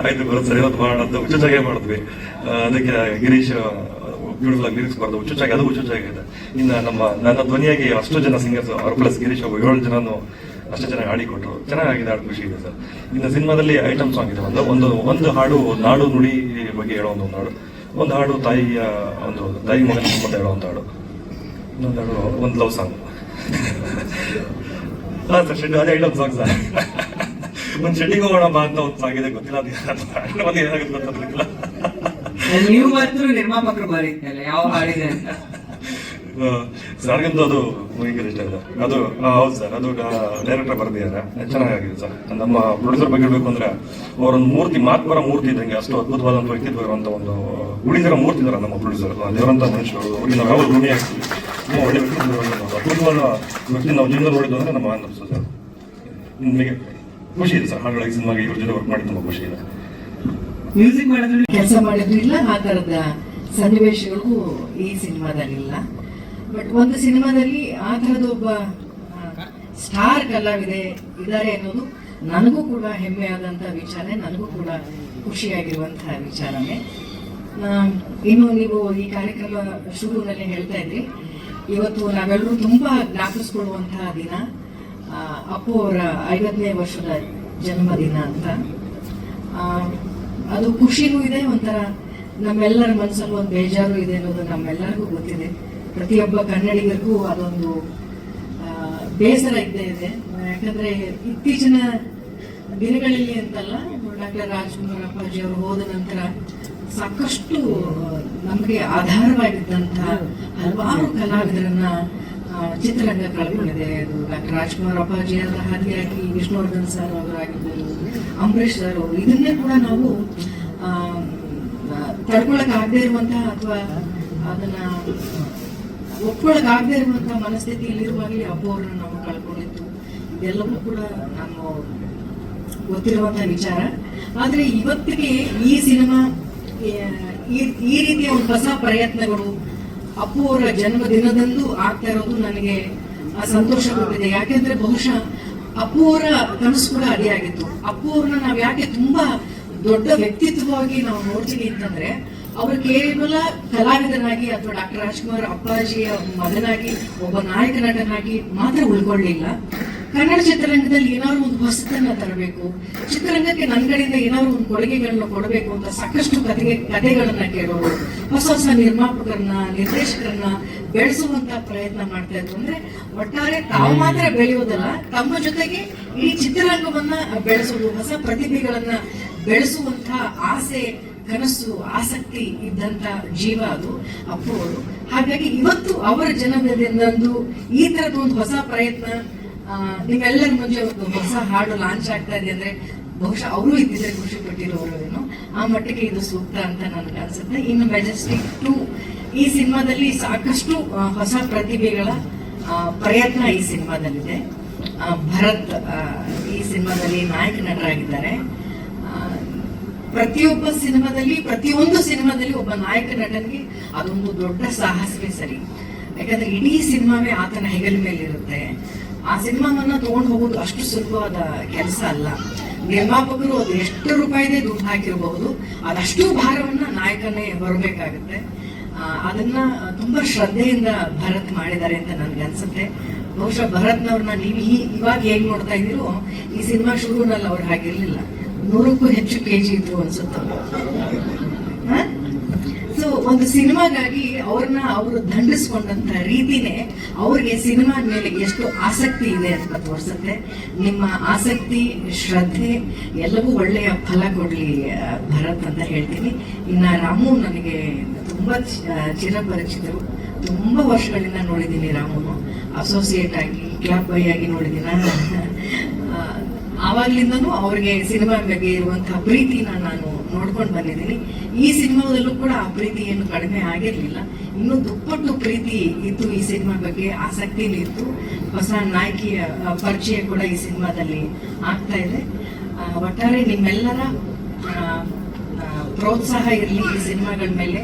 ಆಯ್ತು ಬರುತ್ತೆ, ಇವತ್ತು ಮಾಡೋದು ಹುಚ್ಚುಚ್ಚಾಗೆ ಮಾಡಿದ್ವಿ. ಅದಕ್ಕೆ ಗಿರೀಶ್ ಬ್ಯೂಟಿಫುಲ್ ಆಗಿ ಲಿರಿಕ್ಸ್ ಬರೋದು ಹುಚ್ಚುಚ್ಚಾಗಿ, ಅದು ಹುಚ್ಚುಚ್ಚಾಗಿದೆ. ಇನ್ನು ನನ್ನ ಧ್ವನಿಯಾಗಿ ಅಷ್ಟು ಜನ ಸಿಂಗರ್ಸ್, ಅವ್ರ ಪ್ಲಸ್ ಗಿರೀಶ್ ಒಬ್ಬ 7 ಜನನು ಅಷ್ಟು ಚೆನ್ನಾಗಿ ಹಾಡಿಕೊಟ್ರು. ಚೆನ್ನಾಗಿದೆ, ಹಾಡು ಖುಷಿ ಇದೆ ಸರ್. ಇನ್ನು ಸಿನಿಮಾದಲ್ಲಿ ಐಟಮ್ ಸಾಂಗ್ ಇದೆ, ಒಂದು ಹಾಡು ನಾಡು ನುಡಿ ಬಗ್ಗೆ ಹೇಳೋ ಒಂದು ಹಾಡು, ಒಂದು ಹಾಡು ತಾಯಿ ಮಗನ ಸಂಬಂಧ ಹೇಳೋ ಒಂದು ಹಾಡು, ಇನ್ನೊಂದು ಹಾಡು ಒಂದು ಲವ್ ಸಾಂಗ್. ಹಾಂ ಸರ್, ಅದೇ ಐಟಮ್ ಸಾಂಗ್ ಸರ್. ಒಂದು ಶೆಟ್ಟಿಗೆ ಹೋಗೋಣ ಬಾ ಅಂತ ಒಂದು ಸಾಂಗ್ ಇದೆ, ಗೊತ್ತಿಲ್ಲ ಅದು ಏನಾಗುತ್ತೆ ಗೊತ್ತಿಲ್ಲ. ನೀವು ಮಾತ್ರ ನಿರ್ಮಾಪಕರು ಬರೀತಾರೆ ಯಾವ ಹಾಡಿದೆ ಅಂತ ಸರ್ಗಂತೂ ಅದು ಭಯಂಕರ ಇಷ್ಟ ಇದೆ. ಅದು ಹೌದು ಸರ್, ಅದು ಡೈರೆಕ್ಟರ್ ಬರೆದಿದ್ದಾರೆ, ಚೆನ್ನಾಗಿದೆ ಸರ್. ನಮ್ಮ ಪ್ರೊಡ್ಯೂಸರ್ ಬಗ್ಗೆ ಹೇಳ್ಬೇಕು ಅಂದ್ರೆ ಅವರೊಂದು ಮೂರ್ತಿ, ಮಾತ್ಮರ ಮೂರ್ತಿ ಇದ್ದಂಗೆ, ಅಷ್ಟು ಅದ್ಭುತವಾದಂಥ ವ್ಯಕ್ತಿತ್ವ ಇರುವಂತ ಒಂದು ಉಳಿದಿರೋ ಮೂರ್ತಿ ಇದ್ದಾರೆ ನಮ್ಮ ಪ್ರೊಡ್ಯೂಸರ್. ದೇವರಂತ ಮನುಷ್ಯರು, ಅವ್ರಿಗೆ ನಾವು ಯಾವ ಋಣಿ ಆಗ್ತೀವಿ. ತುಂಬ ಒಳ್ಳೆ ವ್ಯಕ್ತಿತ್ವ, ಅದ್ಭುತವಾದ ವ್ಯಕ್ತಿ ನಾವು ಜೀವನ ನೋಡಿದ್ದು ಅಂದ್ರೆ ನಮ್ಮ ಆನಂದ ಸರ್. ನಿಮಗೆ ಖುಷಿ ಇದೆ ಸರ್, ಹಾಗಾಗಿ ಸಿನಿಮಾಗೆ ಇವ್ರ ಜೊತೆ ವರ್ಕ್ ಮಾಡಿ ತುಂಬಾ ಖುಷಿ ಇದೆ. ಮ್ಯೂಸಿಕ್ ಮಾಡಿದ್ರೆ ಕೆಲಸ ಮಾಡಿದ್ರಿಲ್ಲ, ಆ ತರದ ಸನ್ನಿವೇಶಗಳು ಈ ಸಿನಿಮಾದಲ್ಲಿಲ್ಲ. ಬಟ್ ಒಂದು ಸಿನಿಮಾದಲ್ಲಿ ಆ ತರದ ಒಬ್ಬ ಸ್ಟಾರ್ ಕಲಾವಿದೆ ಇದ್ದಾರೆ ಅನ್ನೋದು ನನಗೂ ಕೂಡ ಹೆಮ್ಮೆ ಆದಂತಹ ವಿಚಾರ, ನನಗೂ ಕೂಡ ಖುಷಿಯಾಗಿರುವಂತಹ ವಿಚಾರನೇ. ಇನ್ನು ನೀವು ಈ ಕಾರ್ಯಕ್ರಮ ಶುರುವಿನಲ್ಲಿ ಹೇಳ್ತಾ ಇದ್ರಿ, ಇವತ್ತು ನಾವೆಲ್ಲರೂ ತುಂಬಾ ಜ್ಞಾಪಿಸ್ಕೊಳ್ಳುವಂತಹ ದಿನ ಅಪ್ಪು ಅವರ 50ನೇ ವರ್ಷದ ಜನ್ಮದಿನ ಅಂತ. ಅದು ಖುಷಿನೂ ಇದೆ, ಒಂಥರ ನಮ್ಮೆಲ್ಲರ ಮನಸ್ಸಲ್ಲಿ ಒಂದು ಬೇಜಾರು ಇದೆ ಅನ್ನೋದು ನಮ್ಮೆಲ್ಲರಿಗೂ ಗೊತ್ತಿದೆ. ಪ್ರತಿಯೊಬ್ಬ ಕನ್ನಡಿಗರಿಗೂ ಅದೊಂದು ಬೇಸರ ಇದ್ದೇ ಇದೆ. ಯಾಕಂದ್ರೆ ಇತ್ತೀಚಿನ ದಿನಗಳಲ್ಲಿ ಅಂತಲ್ಲ, ಡಾಕ್ಟರ್ ರಾಜ್ಕುಮಾರ್ ಅಪ್ಪಾಜಿ ಅವರು ಹೋದ ನಂತರ ಸಾಕಷ್ಟು ನಮಗೆ ಆಧಾರವಾಗಿದ್ದಂತಹ ಹಲವಾರು ಕಲಾವಿದರನ್ನ ಚಿತ್ರರಂಗ ಕಳ್ಕೊಂಡಿದೆ. ಅದು ಡಾಕ್ಟರ್ ರಾಜ್ಕುಮಾರ್ ಅಪ್ಪಾಜಿ ಅವರ ಹಾದಿಯಾಗಿ ವಿಷ್ಣುವರ್ಧನ್ ಸರ್ ಅವರಾಗಿರ್ಬೋದು, ಅಂಬರೀಶ್ ಸರ್ ಅವರು, ಇದನ್ನೇ ಕೂಡ ನಾವು ತಡ್ಕೊಳಕ್ ಆಗದೆ ಇರುವಂತಹ ಅಥವಾ ಅದನ್ನ ಒಪ್ಕೊಳಕ್ ಆಗದೆ ಇರುವಂತಹ ಮನಸ್ಥಿತಿಯಲ್ಲಿರುವಾಗಲೇ ಅಪ್ಪು ಅವ್ರನ್ನ ನಾವು ಕಳ್ಕೊಂಡಿದ್ದು, ಇದೆಲ್ಲವೂ ಕೂಡ ನಾವು ಗೊತ್ತಿರುವಂತಹ ವಿಚಾರ. ಆದ್ರೆ ಇವತ್ತಿಗೆ ಈ ಸಿನಿಮಾ ಈ ರೀತಿಯ ಒಂದು ಹೊಸ ಪ್ರಯತ್ನಗಳು ಅಪ್ಪು ಅವರ ಜನ್ಮದಿನದಂದು ಆಗ್ತಾ ಇರೋದು ನನಗೆ ಸಂತೋಷ ಕೊಟ್ಟಿದೆ. ಯಾಕೆಂದ್ರೆ ಬಹುಶಃ ಅಪ್ಪು ಅವರ ಕನಸು ಕೂಡ ಅದೇ ಆಗಿತ್ತು. ಅಪ್ಪು ಅವ್ರನ್ನ ನಾವ್ ಯಾಕೆ ತುಂಬಾ ದೊಡ್ಡ ವ್ಯಕ್ತಿತ್ವವಾಗಿ ನಾವು ನೋಡ್ತೀವಿ ಅಂತಂದ್ರೆ, ಅವರು ಕೇವಲ ಕಲಾವಿದನಾಗಿ ಅಥವಾ ಡಾಕ್ಟರ್ ರಾಜ್ಕುಮಾರ್ ಅಪ್ಪಾಜಿಯ ಮಗನಾಗಿ ಒಬ್ಬ ನಾಯಕ ನಟನಾಗಿ ಮಾತ್ರ ಉಳ್ಕೊಳ್ಳಿಲ್ಲ. ಕನ್ನಡ ಚಿತ್ರರಂಗದಲ್ಲಿ ಏನಾದ್ರು ಒಂದು ಹೊಸತನ್ನ ತರಬೇಕು, ಚಿತ್ರರಂಗಕ್ಕೆ ನನ್ನ ಕಡೆಯಿಂದ ಏನಾದ್ರು ಒಂದು ಕೊಡುಗೆಗಳನ್ನ ಕೊಡಬೇಕು ಅಂತ ಸಾಕಷ್ಟು ಕಥೆಗಳನ್ನ ಕೇಳೋರು, ಹೊಸ ಹೊಸ ನಿರ್ಮಾಪಕರನ್ನ, ನಿರ್ದೇಶಕರನ್ನ ಬೆಳೆಸುವಂತ ಪ್ರಯತ್ನ ಮಾಡ್ತಾ ಇದ್ರು. ಅಂದ್ರೆ ಒಟ್ಟಾರೆ ತಾವು ಮಾತ್ರ ಬೆಳೆಯೋದಲ್ಲ, ತಮ್ಮ ಜೊತೆಗೆ ಈ ಚಿತ್ರರಂಗವನ್ನ ಬೆಳೆಸೋದು, ಹೊಸ ಪ್ರತಿಭೆಗಳನ್ನ ಬೆಳೆಸುವಂತ ಆಸೆ, ಕನಸು, ಆಸಕ್ತಿ ಇದ್ದಂತ ಜೀವ ಅದು ಅಪ್ಪು ಅವರು. ಹಾಗಾಗಿ ಇವತ್ತು ಅವರ ಜನ್ಮದಿನದಂದು ಈ ತರದ ಒಂದು ಹೊಸ ಪ್ರಯತ್ನ, ನಿಮ್ಮೆಲ್ಲರ ಮುಂಚೆ ಒಂದು ಹೊಸ ಹಾಡು ಲಾಂಚ್ ಆಗ್ತಾ ಇದೆ ಅಂದ್ರೆ ಬಹುಶಃ ಅವರು ಇದ್ದಿದ್ರೆ ಖುಷಿ ಪಟ್ಟಿರೋರು. ಆ ಮಟ್ಟಿಗೆ ಇದು ಸೂಕ್ತ ಅಂತ ನನಗೆ ಅನ್ಸುತ್ತೆ. ಇನ್ನು ಮೆಜೆಸ್ಟಿಕ್ 2 ಈ ಸಿನಿಮಾದಲ್ಲಿ ಸಾಕಷ್ಟು ಹೊಸ ಪ್ರತಿಭೆಗಳ ಪ್ರಯತ್ನ ಈ ಸಿನಿಮಾದಲ್ಲಿದೆ. ಭರತ್ ಈ ಸಿನಿಮಾದಲ್ಲಿ ನಾಯಕ ನಟರಾಗಿದ್ದಾರೆ. ಪ್ರತಿಯೊಂದು ಸಿನಿಮಾದಲ್ಲಿ ಒಬ್ಬ ನಾಯಕ ನಟನಿಗೆ ಅದೊಂದು ದೊಡ್ಡ ಸಾಹಸವೇ ಸರಿ. ಯಾಕಂದ್ರೆ ಇಡೀ ಸಿನಿಮಾವೇ ಆತನ ಹೆಗಲ ಮೇಲೆ ಇರುತ್ತೆ. ಆ ಸಿನಿಮಾವನ್ನ ತಗೊಂಡು ಹೋಗೋದು ಅಷ್ಟು ಸುಲಭವಾದ ಕೆಲಸ ಅಲ್ಲ. ನಿರ್ಮಾಪಕರು ಅದು ಎಷ್ಟು ರೂಪಾಯಿದೇ ದುಡ್ಡು ಹಾಕಿರಬಹುದು, ಅದಷ್ಟು ಭಾರವನ್ನ ನಾಯಕನೇ ಹೊರಬೇಕಾಗುತ್ತೆ. ಅದನ್ನ ತುಂಬಾ ಶ್ರದ್ಧೆಯಿಂದ ಭರತ್ ಮಾಡಿದ್ದಾರೆ ಅಂತ ನನ್ಗೆ ಅನ್ಸುತ್ತೆ. ಬಹುಶಃ ಭರತ್ನವ್ರನ್ನ ನೀವು ಇವಾಗ ಹೇಗ್ ನೋಡ್ತಾ ಇದ್ದೀರೋ, ಈ ಸಿನಿಮಾ ಶುರುನಲ್ಲಿ ಅವ್ರು ಹಾಗಿರ್ಲಿಲ್ಲ. 100ಕ್ಕೂ ಹೆಚ್ಚು ಕೆಜಿ ಇದ್ರು ಅನ್ಸುತ್ತೆ. ಸೊ ಒಂದು ಸಿನಿಮಾಗಾಗಿ ಅವರು ದಂಡಿಸ್ಕೊಂಡಂತ ರೀತಿನೇ ಅವ್ರಿಗೆ ಸಿನಿಮಾ ಮೇಲೆ ಎಷ್ಟು ಆಸಕ್ತಿ ಇದೆ ಅಂತ ತೋರಿಸುತ್ತೆ. ನಿಮ್ಮ ಆಸಕ್ತಿ, ಶ್ರದ್ಧೆ ಎಲ್ಲವೂ ಒಳ್ಳೆಯ ಫಲ ಕೊಡ್ಲಿ ಭರತ್ ಅಂತ ಹೇಳ್ತೀನಿ. ಇನ್ನ ರಾಮು ನನಗೆ ತುಂಬಾ ಚಿರಪರಿಚಿತರು, ತುಂಬಾ ವರ್ಷಗಳಿಂದ ನೋಡಿದ್ದೀನಿ. ರಾಮುನು ಅಸೋಸಿಯೇಟ್ ಆಗಿ, ಕ್ಲಬ್ ಬಾಯ್ ಆಗಿ ನೋಡಿದ್ದೀನ. ಆವಾಗ್ಲಿಂದನೂ ಅವ್ರಿಗೆ ಸಿನಿಮಾ ಬಗ್ಗೆ ಇರುವಂತಹ ಪ್ರೀತಿನ ನಾನು ನೋಡ್ಕೊಂಡು ಬಂದಿದ್ದೀನಿ. ಈ ಸಿನಿಮಾದಲ್ಲೂ ಕೂಡ ಆ ಪ್ರೀತಿ ಏನು ಕಡಿಮೆ ಆಗಿರ್ಲಿಲ್ಲ, ಇನ್ನೂ ದುಪ್ಪಟ್ಟು ಪ್ರೀತಿ ಇತ್ತು. ಈ ಸಿನಿಮಾ ಬಗ್ಗೆ ಆಸಕ್ತಿ ಇತ್ತು. ಹೊಸ ನಾಯಕಿಯ ಪರಿಚಯ ಕೂಡ ಈ ಸಿನಿಮಾದಲ್ಲಿ ಆಗ್ತಾ ಇದೆ. ಒಟ್ಟಾರೆ ನಿಮ್ಮೆಲ್ಲರ ಪ್ರೋತ್ಸಾಹ ಇರಲಿ ಈ ಸಿನಿಮಾಗಳ ಮೇಲೆ.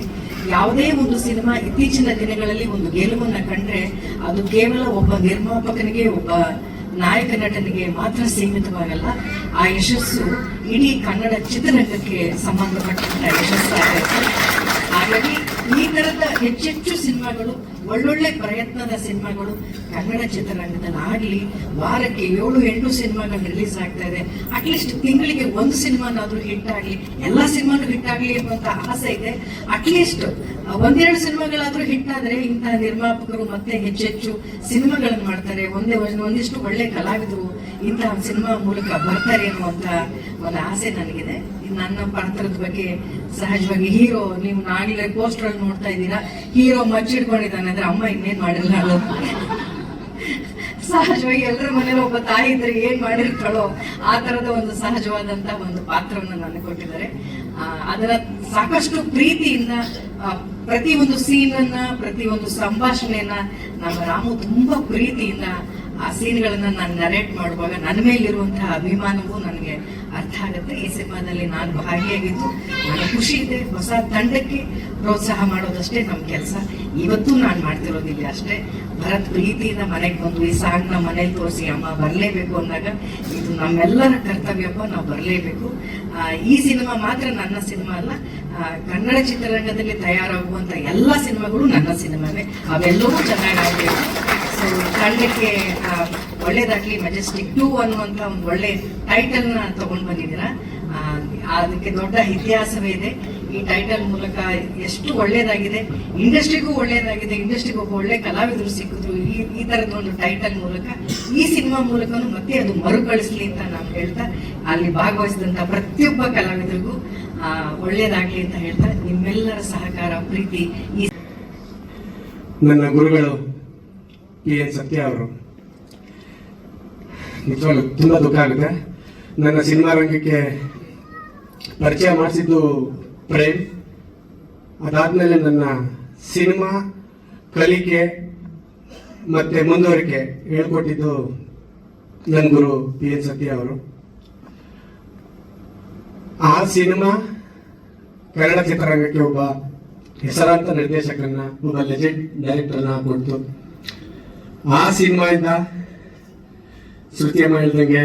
ಯಾವುದೇ ಒಂದು ಸಿನಿಮಾ ಇತ್ತೀಚಿನ ದಿನಗಳಲ್ಲಿ ಒಂದು ಗೆಲುವನ್ನ ಕಂಡ್ರೆ ಅದು ಕೇವಲ ಒಬ್ಬ ನಿರ್ಮಾಪಕನಿಗೆ, ಒಬ್ಬ ನಾಯಕ ನಟನಿಗೆ ಮಾತ್ರ ಸೀಮಿತವಾಗಲ್ಲ. ಆ ಯಶಸ್ಸು ಇಡೀ ಕನ್ನಡ ಚಿತ್ರರಂಗಕ್ಕೆ ಸಂಬಂಧಪಟ್ಟಂತ ಯಶಸ್ಸಾಗುತ್ತೆ. ಹಾಗಾಗಿ ಈ ತರದ ಹೆಚ್ಚೆಚ್ಚು ಸಿನಿಮಾಗಳು, ಒಳ್ಳೊಳ್ಳೆ ಪ್ರಯತ್ನದ ಸಿನಿಮಾಗಳು ಕನ್ನಡ ಚಿತ್ರರಂಗದಲ್ಲಿ ಆಗಲಿ. ವಾರಕ್ಕೆ 7-8 ಸಿನಿಮಾಗಳು ರಿಲೀಸ್ ಆಗ್ತಾ ಇದೆ. ಅಟ್ಲೀಸ್ಟ್ ತಿಂಗಳಿಗೆ ಒಂದು ಸಿನಿಮಾನಾದ್ರೂ ಹಿಟ್ ಆಗಲಿ, ಎಲ್ಲಾ ಸಿನಿಮಾನು ಹಿಟ್ ಆಗಲಿ ಅನ್ನುವಂತ ಆಸೆ ಇದೆ. ಅಟ್ಲೀಸ್ಟ್ 1-2 ಸಿನಿಮಾಗಳಾದ್ರೂ ಹಿಟ್ ಆದ್ರೆ ಇಂತಹ ನಿರ್ಮಾಪಕರು ಮತ್ತೆ ಹೆಚ್ಚೆಚ್ಚು ಸಿನಿಮಾಗಳನ್ನು ಮಾಡ್ತಾರೆ. ಒಂದಿಷ್ಟು ಒಳ್ಳೆ ಕಲಾವಿದರು ಇಂತಹ ಸಿನಿಮಾ ಮೂಲಕ ಬರ್ತಾರೆ ಅನ್ನುವಂತ ಒಂದು ಆಸೆ ನನಗಿದೆ. ನನ್ನ ಪಾತ್ರದ ಬಗ್ಗೆ ಸಹಜವಾಗಿ ಹೀರೋ, ನೀವು ನಾಳೆ ಪೋಸ್ಟರ್ ಅಲ್ಲಿ ನೋಡ್ತಾ ಇದ್ದೀರಾ, ಹೀರೋ ಮಚ್ಚಿಡ್ಕೊಂಡಿದ್ದಾನೆ ಅಂದ್ರೆ ಅಮ್ಮ ಇನ್ನೇನ್ ಮಾಡಿಲ್ಲ ಅಲ್ಲ. ಸಹಜವಾಗಿ ಎಲ್ಲರ ಮನೇಲಿ ಒಬ್ಬ ತಾಯಿ ಇದ್ರೆ ಏನ್ ಮಾಡಿರ್ತಾಳೋ ಆ ತರದ ಒಂದು ಸಹಜವಾದಂತ ಒಂದು ಪಾತ್ರವನ್ನು ನನಗೆ ಕೊಟ್ಟಿದ್ದಾರೆ. ಅದರ ಸಾಕಷ್ಟು ಪ್ರೀತಿಯಿಂದ ಪ್ರತಿ ಒಂದು ಸೀನನ್ನ, ಪ್ರತಿ ಒಂದು ಸಂಭಾಷಣೆಯನ್ನ ನಮ್ಮ ರಾಮು ತುಂಬಾ ಪ್ರೀತಿಯಿಂದ ಆ ಸೀನ್ಗಳನ್ನ ನಾನು ನರೇಟ್ ಮಾಡುವಾಗ ನನ್ನ ಮೇಲಿರುವಂತಹ ಅಭಿಮಾನವೂ ನನಗೆ ಅರ್ಥ ಆಗುತ್ತೆ. ಈ ಸಿನಿಮಾದಲ್ಲಿ ನಾನು ಭಾಗಿಯಾಗಿದ್ದು ನನಗೆ ಖುಷಿ ಇದೆ. ಹೊಸ ತಂಡಕ್ಕೆ ಪ್ರೋತ್ಸಾಹ ಮಾಡೋದಷ್ಟೇ ನಮ್ಮ ಕೆಲಸ. ಇವತ್ತು ನಾನು ಮಾಡ್ತಿರೋದಿಲ್ಲ ಅಷ್ಟೇ. ಭರತ್ ಪ್ರೀತಿಯಿಂದ ಮನೆಗೆ ಬಂದು ಈ ಸಾಂಗ್ ನ ಮನೇಲಿ ತೋರಿಸಿ ಅಮ್ಮ ಬರಲೇಬೇಕು ಅಂದಾಗ ಇದು ನಮ್ಮೆಲ್ಲರ ಕರ್ತವ್ಯಪ್ಪ, ನಾವು ಬರಲೇಬೇಕು. ಈ ಸಿನಿಮಾ ಮಾತ್ರ ನನ್ನ ಸಿನಿಮಾ ಅಲ್ಲ, ಕನ್ನಡ ಚಿತ್ರರಂಗದಲ್ಲಿ ತಯಾರಾಗುವಂತ ಎಲ್ಲಾ ಸಿನಿಮಾಗಳು ನನ್ನ ಸಿನಿಮಾವೇ. ಅವೆಲ್ಲವೂ ಚೆನ್ನಾಗಾಗಬೇಕು. ಸೊ ತಂಡಕ್ಕೆ ಒಳ್ಳೇದಾಗ್ಲಿ. ಮೆಜೆಸ್ಟಿಕ್ 2 ಅನ್ನುವಂತ ಒಂದು ಒಳ್ಳೆ ಟೈಟಲ್ ನ ತಗೊಂಡ್ ಬಂದಿದ್ದೀರಾ. ಅದಕ್ಕೆ ದೊಡ್ಡ ಇತಿಹಾಸವೇ ಇದೆ. ಈ ಟೈಟಲ್ ಮೂಲಕ ಎಷ್ಟು ಒಳ್ಳೇದಾಗಿದೆ, ಇಂಡಸ್ಟ್ರಿಗೂ ಒಳ್ಳೇದಾಗಿದೆ. ಇಂಡಸ್ಟ್ರಿಗೆ ಒಬ್ಬ ಒಳ್ಳೆ ಕಲಾವಿದರು ಸಿಕ್ಕಿದ್ರು ಈ ತರದ ಒಂದು ಟೈಟಲ್ ಮೂಲಕ. ಈ ಸಿನಿಮಾ ಮೂಲಕನೂ ಮತ್ತೆ ಅದು ಮರುಕಳಿಸ್ಲಿ ಅಂತ ನಾನು ಹೇಳ್ತಾ, ಅಲ್ಲಿ ಭಾಗವಹಿಸಿದಂತ ಪ್ರತಿಯೊಬ್ಬ ಕಲಾವಿದರಿಗೂ ಒಳ್ಳೇದಾಗ್ಲಿ ಅಂತ ಹೇಳ್ತಾ, ನಿಮ್ಮೆಲ್ಲರ ಸಹಕಾರ, ಪ್ರೀತಿ. ಈ ನನ್ನ ಗುರುಗಳು PN ಸತ್ಯ ಅವರು, ನಿಜವಾಗ್ಲೂ ತುಂಬಾ ದುಃಖ ಆಗುತ್ತೆ. ನನ್ನ ಸಿನಿಮಾ ರಂಗಕ್ಕೆ ಪರಿಚಯ ಮಾಡಿಸಿದ್ದು ಪ್ರೇಮ್. ಅದಾದ್ಮೇಲೆ ನನ್ನ ಸಿನಿಮಾ ಕಲಿಕೆ ಮತ್ತೆ ಮುಂದುವರಿಕೆ ಹೇಳ್ಕೊಟ್ಟಿದ್ದು ನನ್ನ ಗುರು PN ಸತ್ಯ ಅವರು. ಆ ಸಿನಿಮಾ ಕನ್ನಡ ಚಿತ್ರರಂಗಕ್ಕೆ ಒಬ್ಬ ಹೆಸರಾಂತ ನಿರ್ದೇಶಕರನ್ನ, ಒಬ್ಬ ಲೆಜೆಂಡ್ ಡೈರೆಕ್ಟರ್ನ ಕೊಡ್ತು. ಆ ಸಿನಿಮಾಯಿಂದ ಶ್ರುತಿಯಮ್ಮ ಹೇಳ್ದಂಗೆ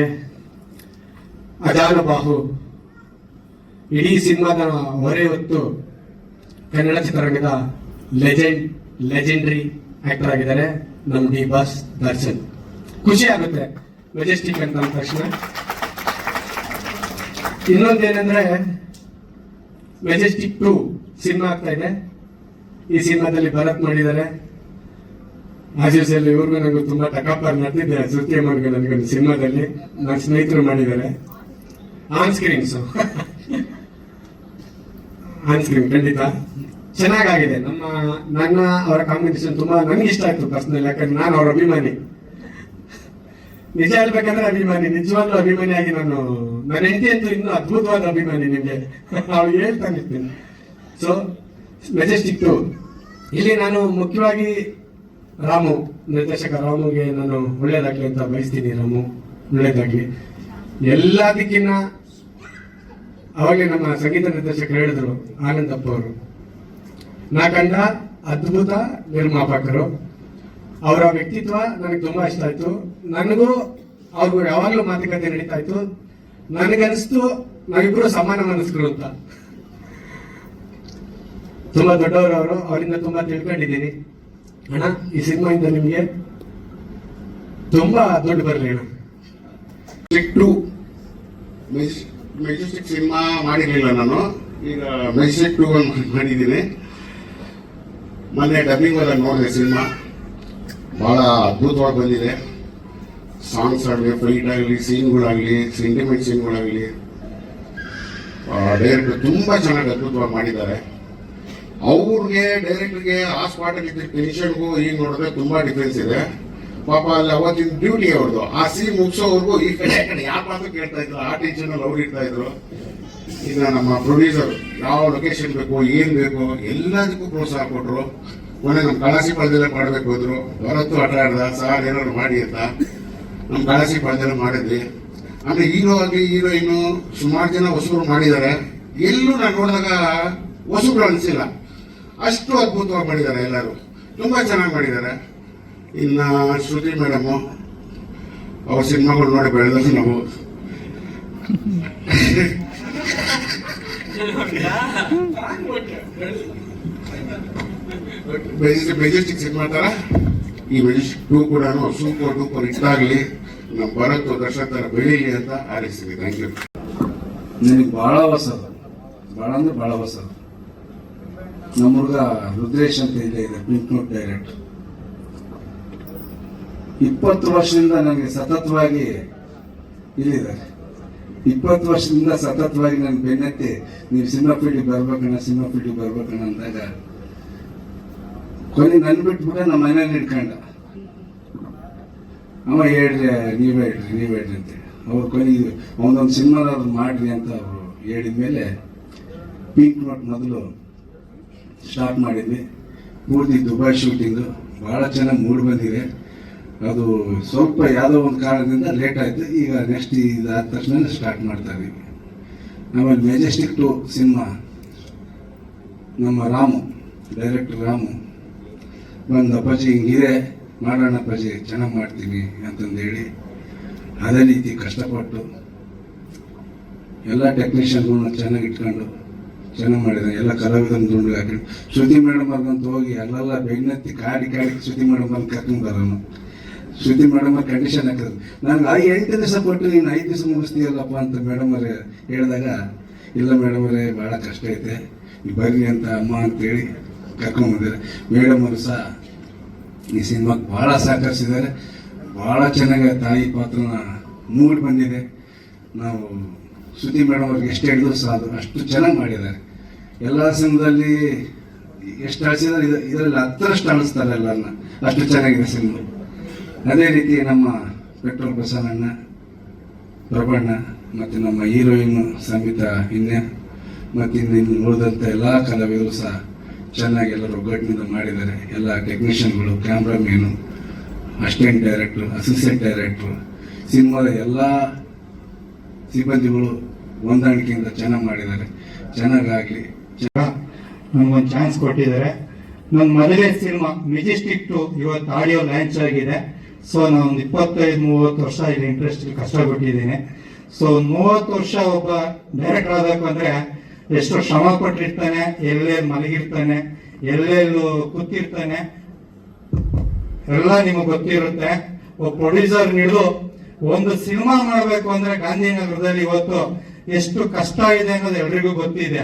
ಅಜಾನುಬಾಹು ಇಡೀ ಸಿನಿಮಾದ ಹೊರೆ ಹೊತ್ತು ಕನ್ನಡ ಚಿತ್ರರಂಗದ ಲೆಜೆಂಡರಿ ಆಕ್ಟರ್ ಆಗಿದ್ದಾರೆ ನಮ್ಮ ಡಿ ಬಾಸ್ ದರ್ಶನ್. ಖುಷಿ ಆಗುತ್ತೆ ಮೆಜೆಸ್ಟಿಕ್ ಅಂತ ಅಂದ ತಕ್ಷಣ. ಇನ್ನೊಂದೇನೆಂದ್ರೆ ಮೆಜೆಸ್ಟಿಕ್ 2 ಸಿನಿಮಾ ಆಗ್ತಾ ಇದೆ. ಈ ಸಿನಿಮಾದಲ್ಲಿ ಭರತ್ ಮಾಡಿದ್ದಾರೆ. ಆಶೀಸಲ್ಲಿ ಇವ್ರಿಗೂ ನನಗೂ ತುಂಬಾ ಟಕಾಪರ್ ನಡೆದಿದೆ. ಶ್ರುತಿಯಮ್ಮನಿಗೆ ನನಗೊಂದು ಸಿನಿಮಾದಲ್ಲಿ ನನ್ನ ಸ್ನೇಹಿತರು ಮಾಡಿದ್ದಾರೆ. ಆನ್ ಸ್ಕ್ರೀನ್ ಖಂಡಿತ ಚೆನ್ನಾಗಾಗಿದೆ. ನನ್ನ ಅವರ ಕಾಂಬಿನೇಷನ್ ತುಂಬಾ ನನಗೆ ಇಷ್ಟ ಆಯ್ತು ಪರ್ಸನಲ್. ಯಾಕಂದ್ರೆ ನಾನು ಅವರ ಅಭಿಮಾನಿ. ನಿಜ ಹೇಳ್ಬೇಕಂದ್ರೆ ಅಭಿಮಾನಿ, ನಿಜವಾಗ್ಲೂ ಅಭಿಮಾನಿ ಆಗಿ ನನ್ನ ಹೆಂಡತಿ ಅಂತೂ ಇನ್ನೂ ಅದ್ಭುತವಾದ ಅಭಿಮಾನಿ. ನಿಮ್ಗೆ ಅವ್ರು ಹೇಳ್ತಾನಿರ್ತೀನಿ. ಸೊ ಮೆಜೆಸ್ಟಿಕ್ 2 ಇಲ್ಲಿ ನಾನು ಮುಖ್ಯವಾಗಿ ರಾಮು, ನಿರ್ದೇಶಕ ರಾಮುಗೆ ನಾನು ಒಳ್ಳೇದಾಗ್ಲಿ ಅಂತ ಬಯಸ್ತೀನಿ. ರಾಮು ಒಳ್ಳೇದಾಗ್ಲಿ. ಎಲ್ಲದಕ್ಕಿನ್ನ ಅವಾಗಲೇ ನಮ್ಮ ಸಂಗೀತ ನಿರ್ದೇಶಕರು ಹೇಳಿದ್ರು, ಆನಂದಪ್ಪ ಅವರು, ನಾ ಕಂಡ ಅದ್ಭುತ ನಿರ್ಮಾಪಕರು. ಅವರ ವ್ಯಕ್ತಿತ್ವ ನನಗೆ ತುಂಬಾ ಇಷ್ಟ ಆಯ್ತು. ನನಗೂ ಅವ್ರಿಗೂ ಯಾವಾಗಲೂ ಮಾತುಕತೆ ನಡೀತಾ ಇತ್ತು. ನನಗನ್ನಿಸ್ತು ನಾವಿಬ್ರು ಸಮಾನ ಮನಸ್ಕರು ಅಂತ. ತುಂಬಾ ದೊಡ್ಡವರು ಅವರು, ಅವರಿಂದ ತುಂಬಾ ತಿಳ್ಕೊಂಡಿದ್ದೀನಿ. ಅಣ್ಣ, ಈ ಸಿನಿಮಾಯಿಂದ ನಿಮ್ಗೆ ತುಂಬಾ ದುಡ್ಡು ಬರಲಿ ಅಣ್ಣ. ಮೆಜೆಸ್ಟಿಕ್ ಸಿನಿಮಾ ಮಾಡಿರ್ಲಿಲ್ಲ ನಾನು. ಈಗ ಮೆಜೆಸ್ಟಿಕ್ 2 ಮಾಡಿದ್ದೀನಿ. ಮೊನ್ನೆ ಡಬ್ಬಿಂಗ್ ಎಲ್ಲ ನೋಡಿದೆ. ಸಿನಿಮಾ ಬಹಳ ಅದ್ಭುತವಾಗಿ ಬಂದಿದೆ. ಸಾಂಗ್ಸ್ ಆಗಲಿ, ಫೈಟ್ ಆಗಲಿ, ಸೀನ್ಗಳಾಗಲಿ, ಸೆಂಟಿಮೆಂಟ್ ಸೀನ್ಗಳಾಗಲಿ, ಡೈರೆಕ್ಟರ್ ತುಂಬಾ ಚೆನ್ನಾಗಿ ಅದ್ಭುತವಾಗಿ ಮಾಡಿದ್ದಾರೆ. ಅವ್ರಿಗೆ ಡೈರೆಕ್ಟರ್ಗೆ ಆ ಸ್ಪಾಟ್ ಅಲ್ಲಿ ಟೆನ್ಷನ್ಗೂ ಈಗ ನೋಡಿದ್ರೆ ತುಂಬಾ ಡಿಫ್ರೆನ್ಸ್ ಇದೆ. ಪಾಪ ಅಲ್ಲಿ ಅವತ್ತಿನ ಡ್ಯೂಟಿ ಅವ್ರದ್ದು. ಆ ಸೀನ್ ಮುಗಿಸೋವರೆಗೂ ಈ ಕಡೆ ಯಾವ ಪಾತ್ರ ಕೇಳ್ತಾ ಇದ್ರು, ಆ ಟೆನ್ಷನ್ ಅಲ್ಲಿ ಅವ್ರು ಇರ್ತಾ ಇದ್ರು. ಈಗ ನಮ್ಮ ಪ್ರೊಡ್ಯೂಸರ್ ಯಾವ ಲೊಕೇಶನ್ ಬೇಕು, ಏನ್ ಬೇಕು, ಎಲ್ಲದಕ್ಕೂ ಪ್ರೋತ್ಸಾಹ ಕೊಟ್ರು. ಮೊನ್ನೆ ನಮ್ಮ ಕಳಾಸಿ ಪಳದಲ್ಲೇ ಮಾಡ್ಬೇಕು ಅಂದ್ರು. ಹೊರತು ಆಟ ಆಡ್ದ, ಸಾರ್ ಏನಾದ್ರು ಮಾಡಿ ಅಂತ ನಮ್ಮ ಕಳಾಸಿ ಪಳದಲ್ಲೇ ಮಾಡಿದ್ವಿ. ಆಮೇಲೆ ಹೀರೋ ಆಗಿ ಹೀರೋಯಿನ್ ಸುಮಾರು ಜನ ಹೊಸರು ಮಾಡಿದ್ದಾರೆ. ಎಲ್ಲೂ ನಾನು ನೋಡಿದಾಗ ಹೊಸಬ್ರು ಅನಿಸಿಲ್ಲ, ಅಷ್ಟು ಅದ್ಭುತವಾಗಿ ಮಾಡಿದ್ದಾರೆ ಎಲ್ಲರೂ, ತುಂಬ ಚೆನ್ನಾಗಿ ಮಾಡಿದ್ದಾರೆ. ಇನ್ನು ಶ್ರುತಿ ಮೇಡಮು ಅವ್ರ ಸಿನಿಮಾಗಳು ನೋಡಿ ಬೆಳೆದ ನಾವು ಮೆಜೆಸ್ಟಿಕ್ ಸಿನಿಮಾ ತರ ಈ ಮೆಜೆಸ್ಟಿಕ್ 2 ಕೂಡ ಸೂಪರ್ ಡೂಪರ್ ಹಿಟ್ಟಾಗಲಿ, ನಮ್ಮ ಭರತ್ ದರ್ಶನ್ ತರ ಬೆಳೀಲಿ ಅಂತ ಹಾರೈಸ್ತೀವಿ. Thank you. ನನಗೆ ಭಾಳ ಹೊಸದು, ಭಾಳ ಅಂದ್ರೆ ಭಾಳ ಹೊಸದು. ನಮ್ಮ ಹುಡುಗ ರುದ್ರೇಶ್ ಅಂತ ಇದೆ ಪಿಂಕ್ ನೋಟ್ ಡೈರೆಕ್ಟ್. 20 ವರ್ಷದಿಂದ ನನಗೆ ಸತತವಾಗಿ ಇಲ್ಲಿದ್ದಾರೆ. 20 ವರ್ಷದಿಂದ ಸತತವಾಗಿ ನನ್ನ ಬೆನ್ನತ್ತಿ ನೀವು ಸಿನಿಮಾ ಫೀಲ್ಡಿಗೆ ಬರ್ಬೇಕಣ್ಣ ಅಂದಾಗ ಕೊನೆ ನನ್ ಬಿಟ್ಬಿಟ್ಟ ನಮ್ಮ ಮನೇಲಿ ಇಟ್ಕೊಂಡ. ಅಮ್ಮ ಹೇಳ್ರಿ ನೀವೇ ಹೇಳ್ರಿ ಅಂತ ಅವ್ರು ಕೊನೆಗೆ ಒಂದೊಂದು ಸಿನಿಮಾ ಮಾಡ್ರಿ ಅಂತ ಅವರು ಹೇಳಿದ್ಮೇಲೆ ಪಿಂಕ್ ನೋಟ್ ಮೊದಲು ಸ್ಟಾರ್ಟ್ ಮಾಡಿದ್ವಿ. ಪೂರ್ತಿ ದುಬೈ ಶೂಟಿಂಗು ಭಾಳ ಚೆನ್ನಾಗಿ ಮೂಡ್ ಬಂದಿದೆ. ಅದು ಸ್ವಲ್ಪ ಯಾವುದೋ ಒಂದು ಕಾರಣದಿಂದ ಲೇಟ್ ಆಯಿತು. ಈಗ ನೆಕ್ಸ್ಟ್ ಇದಾದ ತಕ್ಷಣ ಸ್ಟಾರ್ಟ್ ಮಾಡ್ತಾ ಇದೀವಿ. ಆಮೇಲೆ ಮೆಜೆಸ್ಟಿಕ್ 2 ಸಿನಿಮಾ ನಮ್ಮ ರಾಮು ಡೈರೆಕ್ಟರ್ ರಾಮು ಒಂದು ಅಪ್ಪಾಜಿ ಹಿಂಗಿದೆ ಮಾಡೋಣ ಅಪ್ಪಾಜಿ ಚೆನ್ನಾಗಿ ಮಾಡ್ತೀನಿ ಅಂತಂದೇಳಿ ಅದೇ ರೀತಿ ಕಷ್ಟಪಟ್ಟು ಎಲ್ಲ ಟೆಕ್ನಿಷಿಯನ್ಗಳನ್ನ ಚೆನ್ನಾಗಿ ಇಟ್ಕೊಂಡು ಚೆನ್ನಾಗಿ ಮಾಡಿದ್ದಾರೆ. ಎಲ್ಲ ಕಲಾವಿದನ ದುಂಡು ಹಾಕೊಂಡು ಶ್ರುತಿ ಮೇಡಮ್ ಅವ್ರಿಗಂತ ಹೋಗಿ ಅಲ್ಲೆಲ್ಲ ಬೆನ್ನತ್ತಿ ಕಾಡಿ ಶ್ರುತಿ ಮೇಡಮ್ ಅಲ್ಲಿ ಕರ್ಕೊಂಡು ಬರೋನು. ಶ್ರುತಿ ಮೇಡಮ್ ಅವ್ರ ಕಂಡೀಷನ್ ಹಾಕಿದ್ರು. ನನಗೆ 8 ದಿವಸ ಕೊಟ್ಟು ನೀನು 5 ದಿವಸ ಮುಗಿಸ್ತೀಯಲ್ಲಪ್ಪ ಅಂತ ಮೇಡಮ್ ಅವರೇ ಹೇಳಿದಾಗ, ಇಲ್ಲ ಮೇಡಮ್ ಅವರೇ ಭಾಳ ಕಷ್ಟ ಐತೆ ನೀವು ಬರ್ರಿ ಅಂತ ಅಮ್ಮ ಅಂತೇಳಿ ಕರ್ಕೊಂಡ್ಬಂದಿದ್ದಾರೆ. ಮೇಡಮ್ ಅವರು ಸಹ ಈ ಸಿನಿಮಾಗೆ ಭಾಳ ಸಹಕರಿಸಿದ್ದಾರೆ. ಭಾಳ ಚೆನ್ನಾಗಿ ತಾಯಿ ಪಾತ್ರನ ಮೂಡಿ ಬಂದಿದೆ. ನಾವು ಶ್ರುತಿ ಮೇಡಮ್ ಅವ್ರಿಗೆ ಎಷ್ಟು ಹೇಳಿದ್ರು ಸಾಲು, ಅಷ್ಟು ಚೆನ್ನಾಗಿ ಮಾಡಿದ್ದಾರೆ. ಎಲ್ಲ ಸಿನಿಮಾದಲ್ಲಿ ಎಷ್ಟು ಅಳಿಸಿದ್ರೆ ಇದರಲ್ಲಿ 10ರಷ್ಟು ಅಳಿಸ್ತಾರೆ ಎಲ್ಲರನ್ನ, ಅಷ್ಟು ಚೆನ್ನಾಗಿದೆ ಸಿನಿಮಾ. ಅದೇ ರೀತಿ ನಮ್ಮ ಪೆಟ್ರೋಲ್ ಪ್ರಸನ್ನ ಪ್ರಭಣ್ಣ ಮತ್ತು ನಮ್ಮ ಹೀರೋಯಿನ್ ಸಂಗೀತ ಇನ್ನೆ ಮತ್ತು ಇನ್ನು ಉಳಿದಂಥ ಎಲ್ಲ ಕಲಾವಿದರು ಸಹ ಚೆನ್ನಾಗಿ ಎಲ್ಲರೂ ಒಗ್ಗಟ್ಟಿನಿಂದ ಮಾಡಿದ್ದಾರೆ. ಎಲ್ಲ ಟೆಕ್ನಿಷಿಯನ್ಗಳು, ಕ್ಯಾಮ್ರಾಮೇನು, ಅಸಿಸ್ಟೆಂಟ್ ಡೈರೆಕ್ಟ್ರು, ಅಸಿಸ್ಟೆಂಟ್ ಡೈರೆಕ್ಟ್ರು, ಸಿನಿಮಾದ ಎಲ್ಲ ಸಿಬ್ಬಂದಿಗಳು ಹೊಂದಾಣಿಕೆಯಿಂದ ಚೆನ್ನಾಗಿ ಮಾಡಿದ್ದಾರೆ. ಚೆನ್ನಾಗಾಗಲಿ. ನಮಗೊಂದು ಚಾನ್ಸ್ ಕೊಟ್ಟಿದ್ದಾರೆ. ನನ್ನ ಮೊದಲೇ ಸಿನಿಮಾ ಮೆಜೆಸ್ಟಿಕ್ 2 ಇವತ್ತು ಆಡಿಯೋ ಲಾಂಚ್ ಆಗಿದೆ. ಸೊ ನಾನು 25-30 ವರ್ಷ ಇಲ್ಲಿ ಇಂಟ್ರೆಸ್ಟ್ ಕಷ್ಟಪಟ್ಟಿದ್ದೀನಿ. ಸೊ 30 ವರ್ಷ ಒಬ್ಬ ಡೈರೆಕ್ಟರ್ ಆಗಬೇಕು ಅಂದ್ರೆ ಎಷ್ಟು ಶ್ರಮ ಪಟ್ಟಿರ್ತಾನೆ, ಎಲ್ಲೆಲ್ಲಿ ಮಲಗಿರ್ತಾನೆ, ಎಲ್ಲೆಲ್ಲೂ ಕೂತಿರ್ತಾನೆ, ಎಲ್ಲ ನಿಮಗೆ ಗೊತ್ತಿರುತ್ತೆ. ಒಬ್ಬ ಪ್ರೊಡ್ಯೂಸರ್ ಹಿಡಿದು ಒಂದು ಸಿನಿಮಾ ಮಾಡಬೇಕು ಅಂದ್ರೆ ಗಾಂಧಿನಗರದಲ್ಲಿ ಇವತ್ತು ಎಷ್ಟು ಕಷ್ಟ ಇದೆ ಅನ್ನೋದು ಎಲ್ರಿಗೂ ಗೊತ್ತಿದೆ.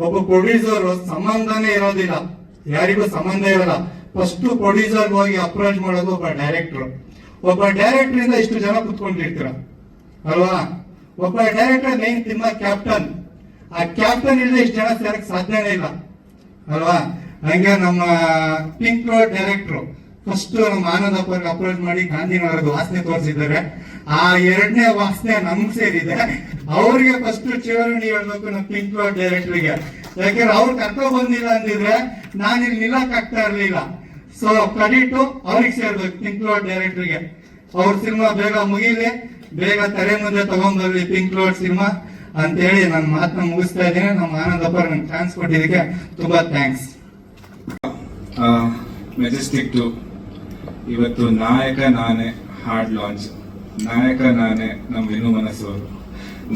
ಒಬ್ಬ ಪ್ರೊಡ್ಯೂಸರ್ ಸಂಬಂಧನೇ ಇರೋದಿಲ್ಲ, ಯಾರಿಗೂ ಸಂಬಂಧ ಇರಲ್ಲ. ಫಸ್ಟ್ ಪ್ರೊಡ್ಯೂಸರ್ ಹೋಗಿ ಅಪ್ರೋಚ್ ಮಾಡೋದು ಒಬ್ಬ ಡೈರೆಕ್ಟರ್. ಒಬ್ಬ ಡೈರೆಕ್ಟರ್ ಇಂದ ಇಷ್ಟು ಜನ ಕುತ್ಕೊಂಡಿರ್ತೀರ ಅಲ್ವಾ? ಒಬ್ಬ ಡೈರೆಕ್ಟರ್ ಮೇನ್ ಸಿನಿಮಾ ಕ್ಯಾಪ್ಟನ್. ಆ ಕ್ಯಾಪ್ಟನ್ ಇಲ್ಲದೆ ಇಷ್ಟು ಜನ ಸೇರಕ್ ಸಾಧ್ಯನೇ ಇಲ್ಲ ಅಲ್ವಾ? ಹಂಗೆ ನಮ್ಮ ಪಿಂಕ್ ರೋಡ್ ಡೈರೆಕ್ಟರ್ ಫಸ್ಟ್ ನಮ್ಮ ಆನಂದಪ್ಪರ್ಗೆ ಅಪ್ರೋಚ್ ಮಾಡಿ ಗಾಂಧಿನಗರದ ವಾಸನೆ ತೋರಿಸಿದ್ದಾರೆ. ಆ 2ನೇ ವಾಸನೆ ನಮ್ಗೆ ಸೇರಿದೆ. ಅವ್ರಿಗೆ ಫಸ್ಟ್ ಚಿವರಣಿ ಹೇಳ್ಬೇಕು ನಮ್ಮ ಪಿಂಕ್ ರೋಡ್ ಡೈರೆಕ್ಟರ್ಗೆ. ಯಾಕಂದ್ರೆ ಅವ್ರು ಕರ್ಕೊಂಡ್ ಬಂದಿಲ್ಲ ಅಂದಿದ್ರೆ ನಾನು ಇಲ್ಲಿ ನಿಲ್ಲಕ್ ಆಗ್ತಾ ಇರ್ಲಿಲ್ಲ. ಸೊ ಕ್ರೆಡಿಟ್ ಅವ್ರಿಗೆ ಸೇರ್ಬೇಕು, ಪಿಂಕ್ ರೋಡ್ ಡೈರೆಕ್ಟರ್ಗೆ. ಅವ್ರ ಸಿನಿಮಾ ಬೇಗ ಮುಗಿಲಿ, ಬೇಗ ತೆರೆ ಮುಂದೆ ತಗೊಂಡ್ಬರ್ಲಿ ಪಿಂಕ್ ರೋಡ್ ಸಿನಿಮಾ ಅಂತ ಹೇಳಿ ನನ್ನ ಮಾತನ್ನ ಮುಗಿಸ್ತಾ ಇದ್ದೀನಿ. ನಮ್ಮ ಆನಂದಪ್ಪ ನಂಗೆ ಚಾನ್ಸ್ ಕೊಟ್ಟಿದ್ದಕ್ಕೆ ತುಂಬಾ ಥ್ಯಾಂಕ್ಸ್. ಮೆಜೆಸ್ಟಿಕ್ 2 ಇವತ್ತು ನಾಯಕ ನಾನೇ ಹಾರ್ಡ್ ಲಾಂಚ್. ನಾಯಕ ನಾನೇ ನಮ್ಮ ವಿನು ಮನಸ್ಸು ಅವರು,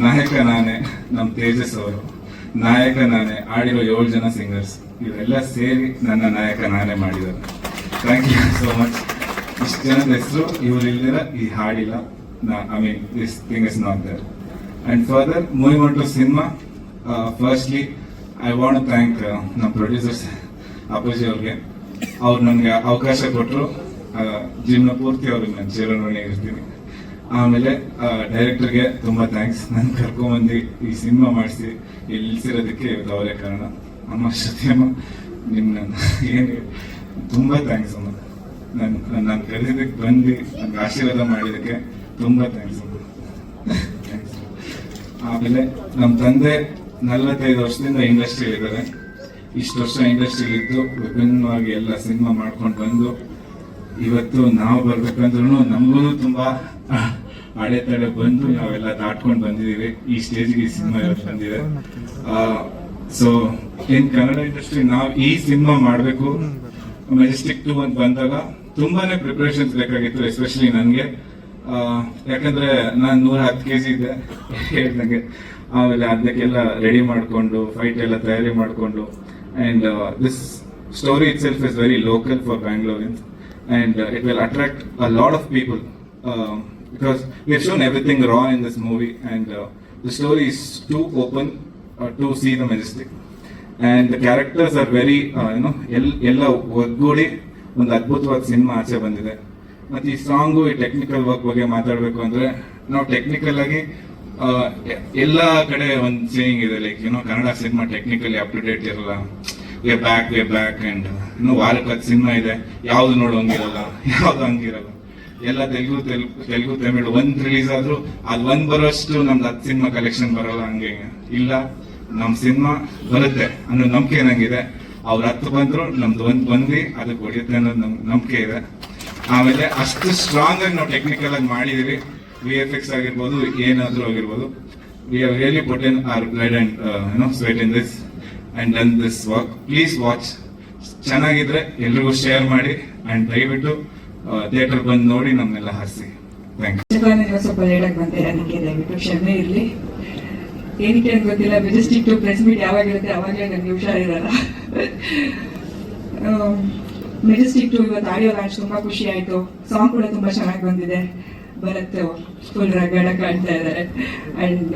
ನಾಯಕ ನಾನೇ ನಮ್ಮ ತೇಜಸ್ ಅವರು, ನಾಯಕ ನಾನೇ ಆಡಿರೋ 7 ಜನ ಸಿಂಗರ್ಸ್, ಇವರೆಲ್ಲ ಸೇರಿ ನನ್ನ ನಾಯಕ ನಾನೇ ಮಾಡಿದ್ದಾರೆ. Thank you so much. ಇಷ್ಟು ಜನದ ಹೆಸರು ಇವರು ಇಲ್ದಿರ ಈ ಹಾಡಿಲ್ಲ. I mean this thing is not there. And further moving on to cinema, firstly I want thank ನಮ್ಮ ಪ್ರೊಡ್ಯೂಸರ್ಸ್ ಅಪ್ಪಾಜಿ ಅವ್ರಿಗೆ. ಅವ್ರು ನನಗೆ ಅವಕಾಶ ಕೊಟ್ಟರು. ಜೀವನ ಪೂರ್ತಿ ಅವ್ರಿಗೆ ನಾನು ಚಿರಋಣಿ ಇರ್ತೀನಿ. ಆಮೇಲೆ ಡೈರೆಕ್ಟರ್ಗೆ ತುಂಬಾ ಥ್ಯಾಂಕ್ಸ್. ನಾನು ಕರ್ಕೊಂಡ್ಬಂದು ಈ ಸಿನಿಮಾ ಮಾಡಿಸಿ ಇಲ್ಲಿ ನಿಲ್ಸಿರೋದಕ್ಕೆ ಇವತ್ತು ಅವರೇ ಕಾರಣ. ಅಮ್ಮ ಶ್ರುತಿಯಮ್ಮ, ನಿಮ್ನ ಏನು ತುಂಬಾ ಥ್ಯಾಂಕ್ಸ್ ಅಮ್ಮ. ನಾನು ಕರೆದಿದ್ದಕ್ಕೆ ಬಂದು ನನಗೆ ಆಶೀರ್ವಾದ ಮಾಡಿದ್ದಕ್ಕೆ ತುಂಬಾ ಥ್ಯಾಂಕ್ಸ್ ಅಮ್ಮ. ಆಮೇಲೆ ನಮ್ಮ ತಂದೆ 45 ವರ್ಷದಿಂದ ಇಂಡಸ್ಟ್ರಿಯಲ್ಲಿ ಇದ್ದಾರೆ. ಇಷ್ಟು ವರ್ಷ ಇಂಡಸ್ಟ್ರಿಯಲ್ಲಿ ಇದ್ದು ವಿಭಿನ್ನವಾಗಿ ಎಲ್ಲ ಸಿನಿಮಾ ಮಾಡ್ಕೊಂಡು ಬಂದು ಇವತ್ತು ನಾವು ಬರ್ಬೇಕಂದ್ರೂ ನಮಗೂ ತುಂಬಾ ಅಡೆತಡೆ ಬಂದು ನಾವೆಲ್ಲ ದಾಟ್ಕೊಂಡು ಬಂದಿದ್ದೀವಿ. ಈ ಸ್ಟೇಜ್ಗೆ ಈ ಸಿನಿಮಾ ಇವತ್ತು ಬಂದಿದೆ. ಸೊ ಇನ್ ಕನ್ನಡ ಇಂಡಸ್ಟ್ರಿ ನಾವು ಈ ಸಿನಿಮಾ ಮಾಡಬೇಕು ಮೆಜೆಸ್ಟಿಕ್ 2 ಅಂತ ಬಂದಾಗ ತುಂಬಾನೇ ಪ್ರಿಪರೇಷನ್ಸ್ ಬೇಕಾಗಿತ್ತು, ಎಸ್ಪೆಷಲಿ ನನಗೆ. ಯಾಕಂದ್ರೆ ನಾನು 110 kg ಇದೆ ಹೇಳ್ದಂಗೆ. ಆಮೇಲೆ ಅದಕ್ಕೆಲ್ಲ ರೆಡಿ ಮಾಡಿಕೊಂಡು ಫೈಟ್ ಎಲ್ಲ ತಯಾರಿ ಮಾಡಿಕೊಂಡು, and this story itself is very local for Bangaloreans, and it will attract a lot of people because we have shown everything raw in this movie, and the story is too open to see the Majestic, and the characters are very ಎಲ್ಲ ಒಗ್ಗೂಡಿ ಒಂದು ಅದ್ಭುತವಾದ cinema ಆಚೆ ಬಂದಿದೆ. ಮತ್ತೆ ಈ song ಈ technical work ಬಗ್ಗೆ ಮಾತಾಡಬೇಕು ಅಂದ್ರೆ ನಾವು ಟೆಕ್ನಿಕಲ್ ಆಗಿ ಎಲ್ಲ ಕಡೆ ಒಂದು ಸೇಯಿಂಗ್ ಇದೆ, like Kannada cinema technically up to date ಇರಲ್ಲ. ವಿ ಬ್ಯಾಕ್ ಅಂಡ್ ವಾರಕ್ಕೆ ಸಿನಿಮಾ ಇದೆ, ಯಾವ್ದು ನೋಡೋಂಗಿರಲ್ಲ, ಯಾವ್ದು ಹಂಗಿರಲ್ಲ. ಎಲ್ಲ ತೆಲುಗು ತಮಿಳು ಒಂದ್ ರಿಲೀಸ್ ಆದ್ರೂ ಅದ್ ಒಂದ್ ಬರೋಷ್ಟು ನಮ್ದು 10 ಸಿನಿಮಾ ಕಲೆಕ್ಷನ್ ಬರಲ್ಲ. ಹಂಗೆ ಇಲ್ಲ, ನಮ್ ಸಿನಿಮಾ ಬರುತ್ತೆ ಅನ್ನೋ ನಂಬಿಕೆ ನಂಗಿದೆ. ಅವ್ರ 10 ಬಂದ್ರು ನಮ್ದು ಬಂದ್ವಿ ಅದಕ್ಕೆ ಹೊಡೆಯುತ್ತೆ ಅನ್ನೋದು ನಂಬಿಕೆ ಇದೆ. ಆಮೇಲೆ ಅಷ್ಟು ಸ್ಟ್ರಾಂಗ್ ಆಗಿ ನಾವು ಟೆಕ್ನಿಕಲ್ ಆಗಿ ಮಾಡಿದೀವಿ. VFX ಆಗಿರ್ಬೋದು, ಏನಾದ್ರೂ ಆಗಿರ್ಬೋದು. We have really put in our blood and sweat in this and done this work. Please watch. ಚೆನ್ನಾಗಿದ್ರೆ ಎಲ್ರಿಗೂ ಶೇರ್ ಮಾಡಿ ಅಂಡ್ ದಯವಿಟ್ಟು ಥಿಯೇಟರ್ ಬಂದು ನೋಡಿ ನಮ್ಮೆಲ್ಲ ಹಾರಿಸಿ. Thank you. ಸ್ವಲ್ಪ ಲೇಟಾಗಿ ಬಂದೆ, ಅದಕ್ಕೆ ದಯವಿಟ್ಟು ಕ್ಷಮೆ ಇರಲಿ. ಏನಕ್ಕೆ ಅಂತ ಗೊತ್ತಿಲ್ಲ, ಮೆಜೆಸ್ಟಿಕ್ 2 ಪ್ರೆಸ್ ಮೀಟ್ ಯಾವಾಗಿರುತ್ತೆ ಅವಾಗಲೇ ನನಗೆ ಹುಷಾರಿರಲ್ಲ. ಮೆಜೆಸ್ಟಿಕ್ 2 ಇವತ್ತು ಆಡಿಯೋ ಲಾಂಚ್ ತುಂಬಾ ಖುಷಿ ಆಯ್ತು. ಸಾಂಗ್ ಕೂಡ ತುಂಬಾ ಚೆನ್ನಾಗಿ ಬಂದಿದೆ. ಭರತ್ ಫುಲ್ ರಗಡ ಕಾಣ್ತಾ ಇದ್ದಾರೆ. And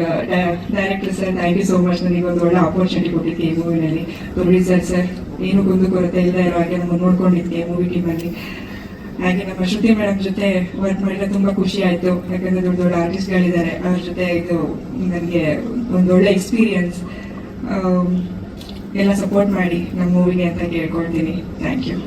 director sir, thank you so much. ನನಗೆ ಒಂದು ಒಳ್ಳೆ ಆಪರ್ಚುನಿಟಿ ಕೊಟ್ಟಿದ್ದೆ ಈ ಮೂವಿನಲ್ಲಿ. ಪ್ರೊಡ್ಯೂಸರ್ ಸರ್, ಏನು ಕುಂದುಕೊರತೆ ಇಲ್ಲದೆ ಇರೋ ಹಾಗೆ ನಮ್ಮ ನೋಡ್ಕೊಂಡಿದ್ದೆ ಮೂವಿ ಟೀಮಲ್ಲಿ. ಹಾಗೆ ನಮ್ಮ ಶ್ರುತಿ ಮೇಡಮ್ ಜೊತೆ ವರ್ಕ್ ಮಾಡಿದ್ರೆ ತುಂಬಾ ಖುಷಿ ಆಯ್ತು. ಯಾಕಂದ್ರೆ ದೊಡ್ಡ ದೊಡ್ಡ ಆರ್ಟಿಸ್ಟ್ಗಳಿದ್ದಾರೆ, ಅವ್ರ ಜೊತೆ ಇದು ನನಗೆ ಒಂದು ಒಳ್ಳೆ ಎಕ್ಸ್ಪೀರಿಯನ್ಸ್. ಎಲ್ಲ ಸಪೋರ್ಟ್ ಮಾಡಿ ನಮ್ಮ ಮೂವಿಗೆ ಅಂತ ಕೇಳ್ಕೊಳ್ತೀನಿ. Thank you.